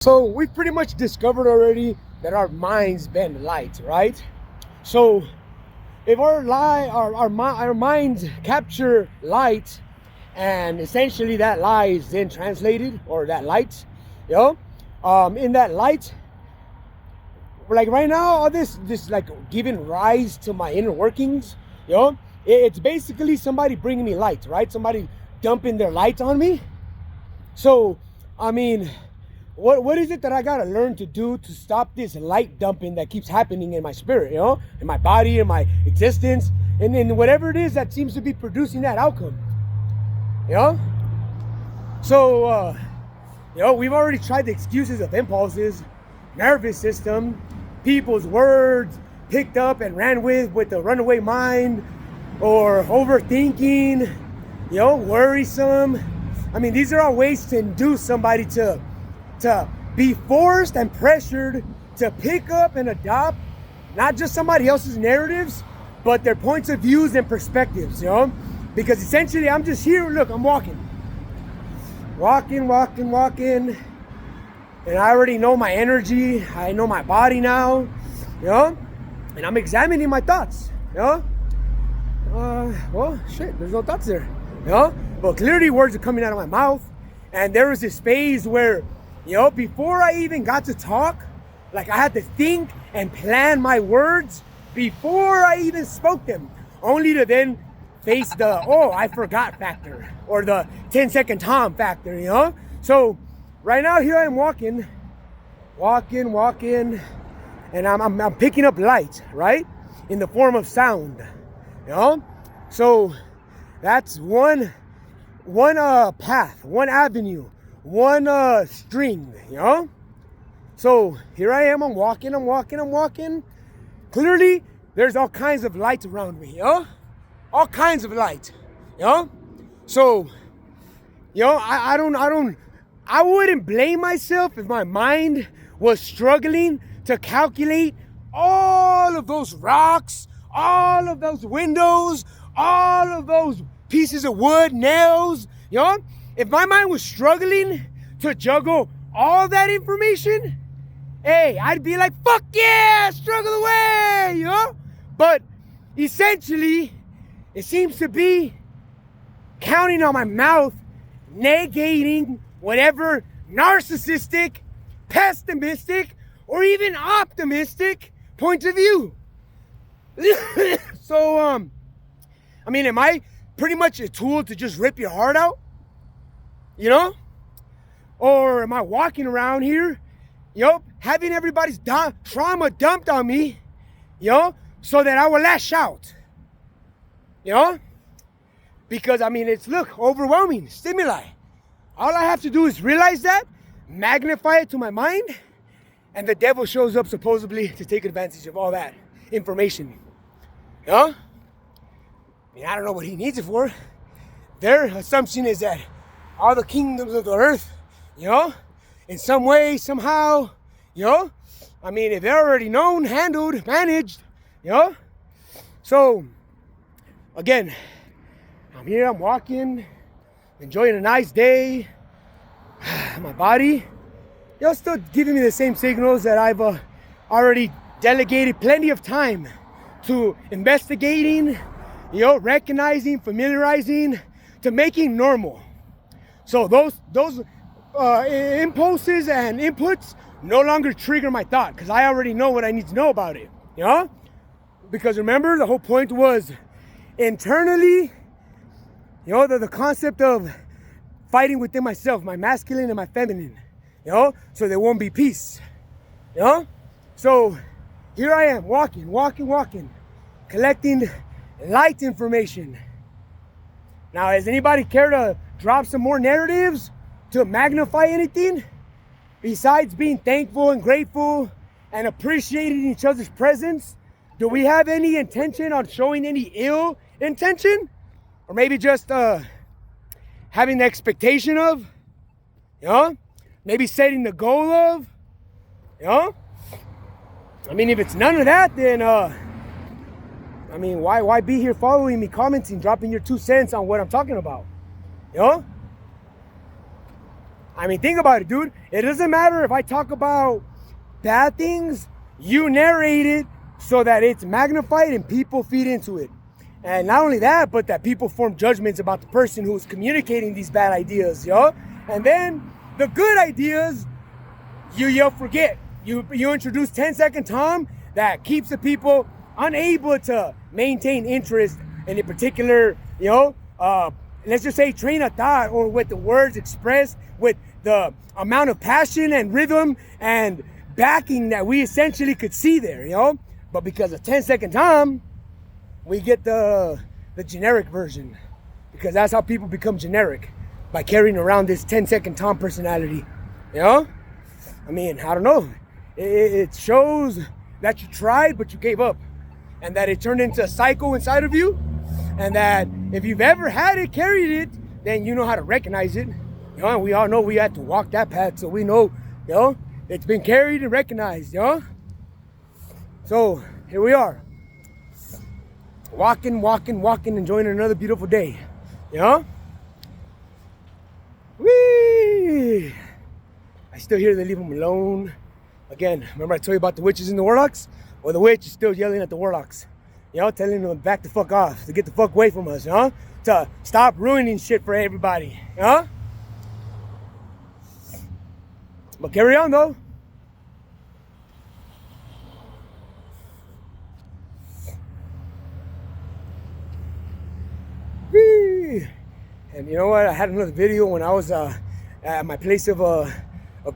So we've pretty much discovered already that our minds bend light, right? So if our minds capture light, and essentially that light is then translated, or that light, in that light, like right now, all this like giving rise to my inner workings, it's basically somebody bringing me light, right? Somebody dumping their light on me. So, I mean, what is it that I gotta learn to do to stop this light dumping that keeps happening in my spirit, in my body, in my existence, and in whatever it is that seems to be producing that outcome, So, we've already tried the excuses of impulses, nervous system, people's words picked up and ran with the runaway mind, or overthinking, worrisome. I mean, these are all ways to induce somebody to be forced and pressured to pick up and adopt not just somebody else's narratives, but their points of views and perspectives, because essentially I'm just here, look, I'm walking, and I already know my energy, I know my body now, and I'm examining my thoughts, well, shit, there's no thoughts there, but clearly words are coming out of my mouth. And there was this phase where, before I even got to talk, like I had to think and plan my words before I even spoke them, only to then face the, I forgot factor, or the 10-second Tom factor, So right now, here I am walking, and I'm picking up light, right? In the form of sound, So that's one path, one avenue, one string, So here I am, I'm walking. Clearly, there's all kinds of light around me, all kinds of light, So, I wouldn't blame myself if my mind was struggling to calculate all of those rocks, all of those windows, all of those pieces of wood, nails, If my mind was struggling to juggle all that information, hey, I'd be like, fuck yeah, struggle away, But essentially, it seems to be counting on my mouth, negating whatever narcissistic, pessimistic, or even optimistic point of view. So, I mean, am I pretty much a tool to just rip your heart out? Or am I walking around here, having everybody's trauma dumped on me, so that I will lash out, Because, I mean, it's, overwhelming stimuli. All I have to do is realize that, magnify it to my mind, and the devil shows up supposedly to take advantage of all that information, I mean, I don't know what he needs it for. Their assumption is that all the kingdoms of the earth, in some way, somehow, I mean, if they're already known, handled, managed, So, again, I'm here, I'm walking, enjoying a nice day. My body, still giving me the same signals that I've already delegated plenty of time to investigating, recognizing, familiarizing, to making normal. So those impulses and inputs no longer trigger my thought, because I already know what I need to know about it, Because remember, the whole point was internally, the concept of fighting within myself, my masculine and my feminine, so there won't be peace, So here I am, walking, collecting light information. Now, does anybody care to drop some more narratives to magnify anything besides being thankful and grateful and appreciating each other's presence? Do we have any intention on showing any ill intention? Or maybe just having the expectation of, maybe setting the goal of, I mean, if it's none of that, then, I mean, why be here following me, commenting, dropping your 2 cents on what I'm talking about, I mean, think about it, dude. It doesn't matter if I talk about bad things, you narrate it so that it's magnified and people feed into it. And not only that, but that people form judgments about the person who's communicating these bad ideas, yo. And then the good ideas, you'll forget. You introduce 10-second Tom that keeps the people unable to maintain interest in a particular, let's just say train of thought, or with the words expressed with the amount of passion and rhythm and backing that we essentially could see there, But because of 10-second Tom, we get the generic version, because that's how people become generic, by carrying around this 10-second Tom personality, I mean, I don't know. It shows that you tried, but you gave up, and that it turned into a cycle inside of you, and that if you've ever had it, carried it, then you know how to recognize it. And we all know we have to walk that path, so we know, it's been carried and recognized, So here we are, walking, enjoying another beautiful day, Whee! I still hear they leave them alone. Again, remember I told you about the witches and the warlocks? Well, the witch is still yelling at the warlocks, telling them to back the fuck off, to get the fuck away from us, to stop ruining shit for everybody, But carry on, though. Whee! And you know what? I had another video when I was at my place of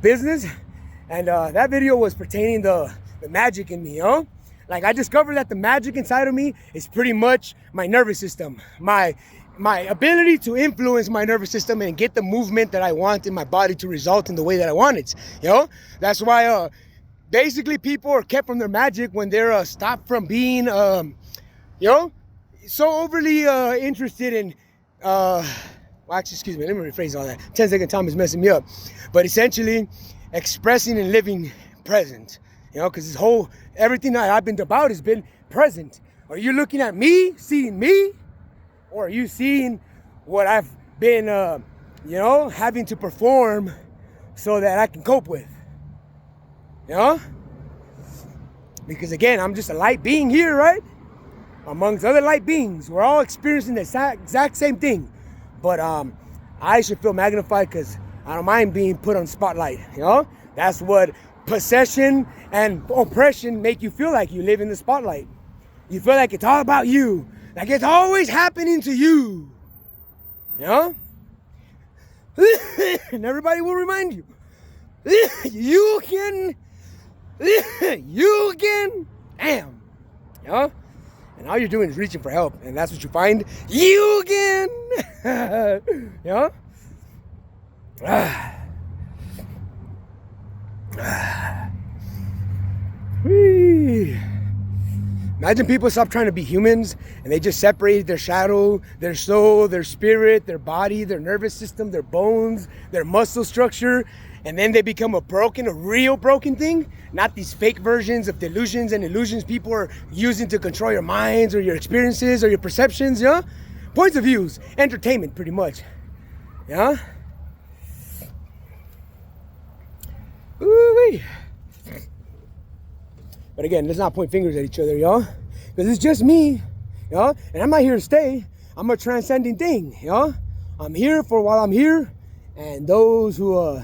business, and that video was pertaining the magic in me, Like, I discovered that the magic inside of me is pretty much my nervous system, my ability to influence my nervous system and get the movement that I want in my body to result in the way that I want it, That's why basically people are kept from their magic when they're stopped from being, so overly interested in, well, actually, excuse me, let me rephrase all that. 10-second Tom is messing me up. But essentially, expressing and living present, because this whole, everything that I've been about has been present. Are you looking at me, seeing me? Or are you seeing what I've been, having to perform so that I can cope with? Because again, I'm just a light being here, right? Amongst other light beings. We're all experiencing the exact same thing. But I should feel magnified because I don't mind being put on spotlight, That's what possession and oppression make you feel like. You live in the spotlight. You feel like it's all about you. Like it's always happening to you. And everybody will remind you. You can. Damn. And all you're doing is reaching for help. And that's what you find. You can. Imagine people stop trying to be humans and they just separated their shadow, their soul, their spirit, their body, their nervous system, their bones, their muscle structure, and then they become a real broken thing. Not these fake versions of delusions and illusions people are using to control your minds or your experiences or your perceptions, Points of views, entertainment pretty much, Ooh-wee. But again, let's not point fingers at each other, because it's just me, and I'm not here to stay. I'm a transcending thing, I'm here for while I'm here, and those who,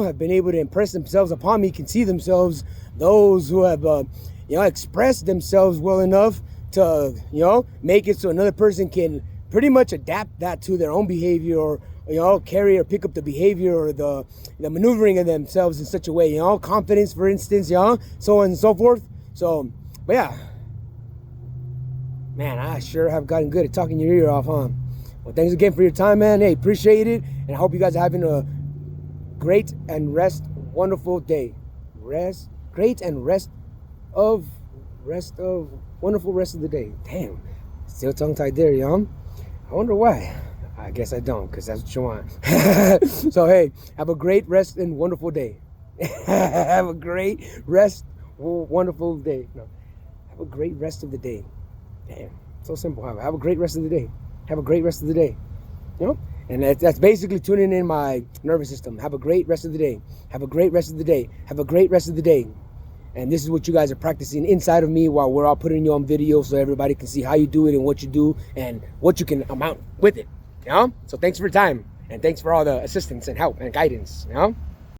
have been able to impress themselves upon me can see themselves. Those who have, expressed themselves well enough to, make it so another person can pretty much adapt that to their own behavior, or carry or pick up the behavior or the maneuvering of themselves in such a way, confidence, for instance, so on and so forth. So, but yeah, man, I sure have gotten good at talking your ear off, huh? Well, thanks again for your time, man. Hey, appreciate it, and I hope you guys are having a great and wonderful day. Wonderful rest of the day. Damn, still tongue-tied there, I wonder why. I guess I don't, because that's what you want. So, hey, have a great rest and wonderful day. Have a great wonderful day. No, have a great rest of the day. Damn, so simple. Have a great rest of the day. Have a great rest of the day. And that's basically tuning in my nervous system. Have a great rest of the day. Have a great rest of the day. Have a great rest of the day. And this is what you guys are practicing inside of me while we're all putting you on video so everybody can see how you do it and what you do and what you can amount with it. You know? So thanks for your time. And thanks for all the assistance and help and guidance. You know?